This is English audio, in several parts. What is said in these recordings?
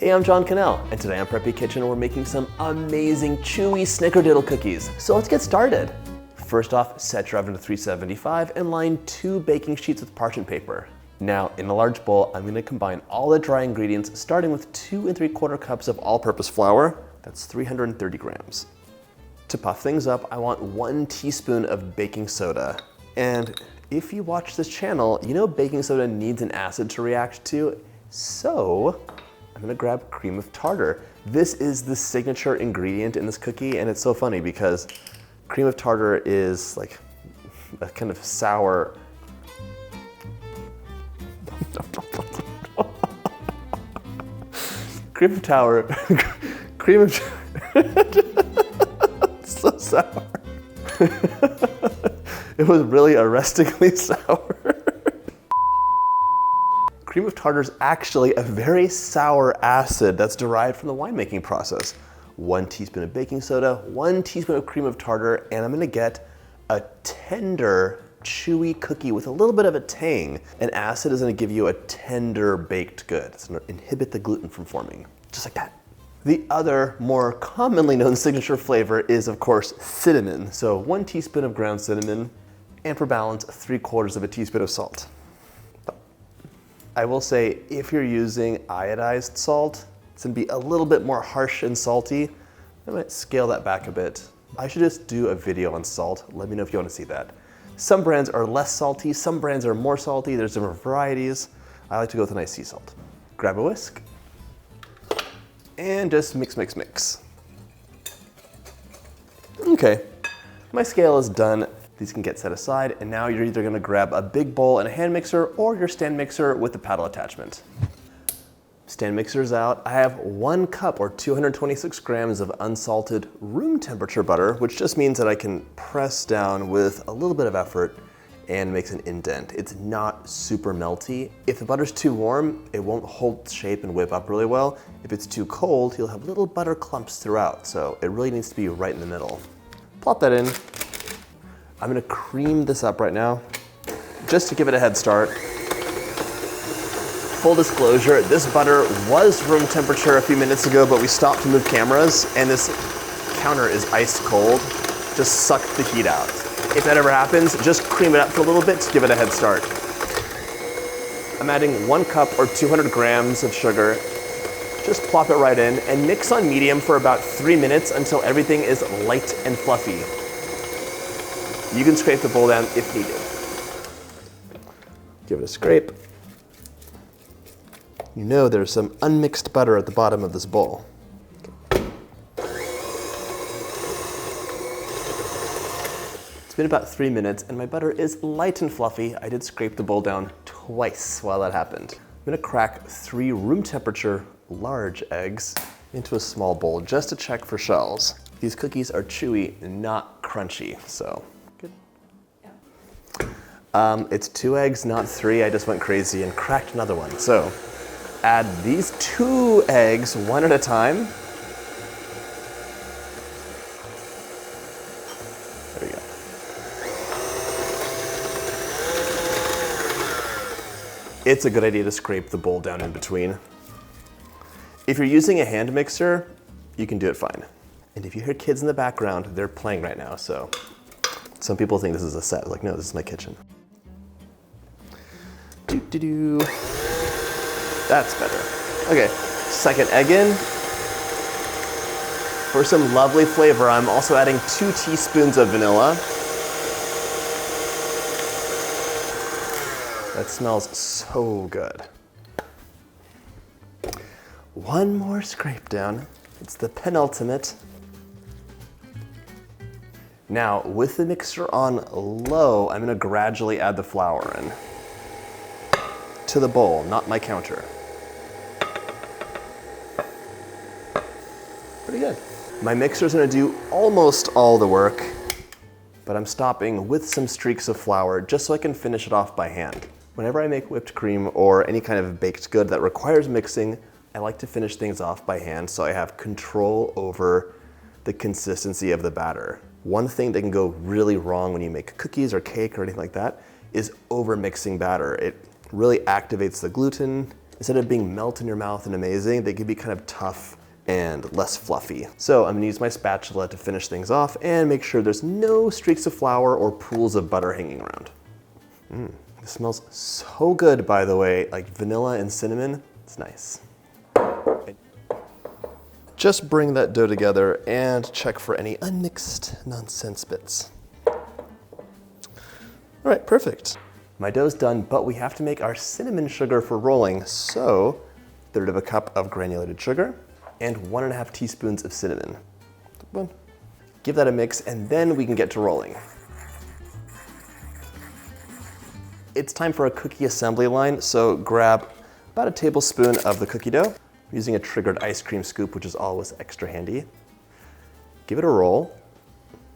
Hey, I'm John Cannell, and today on Preppy Kitchen we're making some amazing chewy Snickerdoodle cookies. So let's get started. First off, set your oven to 375 and line 2 baking sheets with parchment paper. Now, in a large bowl, I'm gonna combine all the dry ingredients, starting with 2 3/4 cups of all-purpose flour. That's 330 grams. To puff things up, I want 1 teaspoon of baking soda. And if you watch this channel, you know baking soda needs an acid to react to, so I'm gonna grab cream of tartar. This is the signature ingredient in this cookie, and it's so funny because cream of tartar is like a kind of sour. Cream of tartar, cream of, it's so sour. It was really arrestingly sour. Cream of tartar is actually a very sour acid that's derived from the winemaking process. 1 teaspoon of baking soda, 1 teaspoon of cream of tartar, and I'm gonna get a tender, chewy cookie with a little bit of a tang. An acid is gonna give you a tender baked good. It's gonna inhibit the gluten from forming, just like that. The other more commonly known signature flavor is, of course, cinnamon. So 1 teaspoon of ground cinnamon, and for balance, 3/4 of a teaspoon of salt. I will say, if you're using iodized salt, it's gonna be a little bit more harsh and salty. I might scale that back a bit. I should just do a video on salt. Let me know if you wanna see that. Some brands are less salty, some brands are more salty. There's different varieties. I like to go with a nice sea salt. Grab a whisk, and just mix, mix, mix. Okay, my scale is done. These can get set aside, and now you're either gonna grab a big bowl and a hand mixer or your stand mixer with the paddle attachment. Stand mixer's out. I have 1 cup or 226 grams of unsalted room temperature butter, which just means that I can press down with a little bit of effort and makes an indent. It's not super melty. If the butter's too warm, it won't hold shape and whip up really well. If it's too cold, you'll have little butter clumps throughout, so it really needs to be right in the middle. Plop that in. I'm gonna cream this up right now, just to give it a head start. Full disclosure, this butter was room temperature a few minutes ago, but we stopped to move cameras, and this counter is ice cold. Just suck the heat out. If that ever happens, just cream it up for a little bit to give it a head start. I'm adding 1 cup or 200 grams of sugar. Just plop it right in and mix on medium for about 3 minutes until everything is light and fluffy. You can scrape the bowl down if needed. Give it a scrape. You know there's some unmixed butter at the bottom of this bowl. It's been about 3 minutes and my butter is light and fluffy. I did scrape the bowl down twice while that happened. I'm gonna crack 3 room temperature large eggs into a small bowl just to check for shells. These cookies are chewy, not crunchy, so. It's 2 eggs, not 3. I just went crazy and cracked another one. So add these 2 eggs 1 at a time. There we go. It's a good idea to scrape the bowl down in between. If you're using a hand mixer, you can do it fine. And if you hear kids in the background, they're playing right now, so. Some people think this is a set. Like, no, this is my kitchen. Doo-doo-doo. That's better. Okay, 2nd egg in. For some lovely flavor, I'm also adding 2 teaspoons of vanilla. That smells so good. 1 more scrape down. It's the penultimate. Now, with the mixer on low, I'm gonna gradually add the flour in. To the bowl, not my counter. Pretty good. My mixer's gonna do almost all the work, but I'm stopping with some streaks of flour just so I can finish it off by hand. Whenever I make whipped cream or any kind of baked good that requires mixing, I like to finish things off by hand so I have control over the consistency of the batter. One thing that can go really wrong when you make cookies or cake or anything like that is over mixing batter. It really activates the gluten Instead of being melt in your mouth and amazing, they can be kind of tough and less fluffy. So I'm gonna use my spatula to finish things off and make sure there's no streaks of flour or pools of butter hanging around. This smells so good, by the way, like vanilla and cinnamon. It's nice. Just bring that dough together and check for any unmixed nonsense bits. All right, perfect. My dough's done, but we have to make our cinnamon sugar for rolling. So, 1/3 of a cup of granulated sugar and 1.5 teaspoons of cinnamon. Give that a mix and then we can get to rolling. It's time for a cookie assembly line, so grab about a tablespoon of the cookie dough. I'm using a triggered ice cream scoop, which is always extra handy. Give it a roll.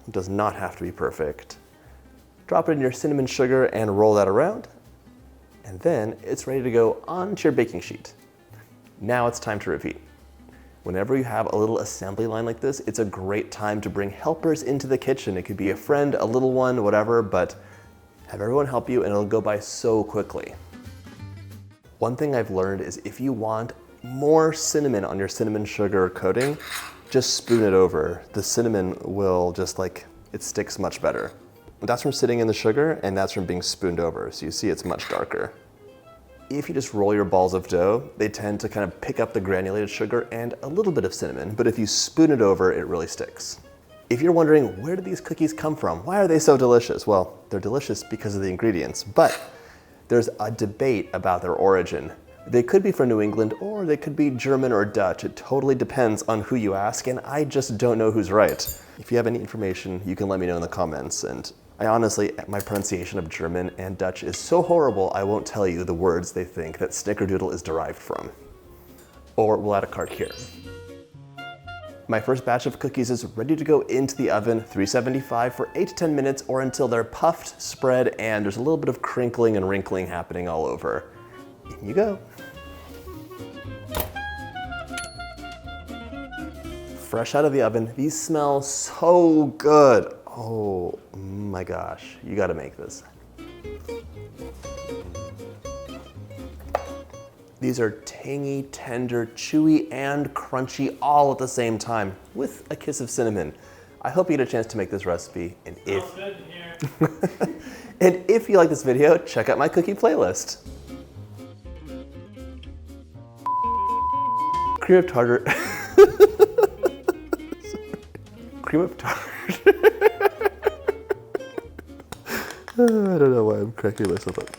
It does not have to be perfect. Drop it in your cinnamon sugar and roll that around. And then it's ready to go onto your baking sheet. Now it's time to repeat. Whenever you have a little assembly line like this, it's a great time to bring helpers into the kitchen. It could be a friend, a little one, whatever, but have everyone help you and it'll go by so quickly. One thing I've learned is if you want more cinnamon on your cinnamon sugar coating, just spoon it over. The cinnamon will just it sticks much better. That's from sitting in the sugar and that's from being spooned over. So you see it's much darker. If you just roll your balls of dough, they tend to kind of pick up the granulated sugar and a little bit of cinnamon, but if you spoon it over, it really sticks. If you're wondering, where do these cookies come from? Why are they so delicious? Well, they're delicious because of the ingredients, but there's a debate about their origin. They could be from New England or they could be German or Dutch. It totally depends on who you ask, and I just don't know who's right. If you have any information, you can let me know in the comments. And I honestly, my pronunciation of German and Dutch is so horrible, I won't tell you the words they think that Snickerdoodle is derived from. Or we'll add a card here. My first batch of cookies is ready to go into the oven, 375 for 8 to 10 minutes or until they're puffed, spread, and there's a little bit of crinkling and wrinkling happening all over. In you go. Fresh out of the oven, these smell so good. Oh my gosh, you gotta make this. These are tangy, tender, chewy, and crunchy all at the same time with a kiss of cinnamon. I hope you get a chance to make this recipe, and if you like this video, check out my cookie playlist. Cream of tartar. Cream of tartar. I don't know why I'm cracking myself up.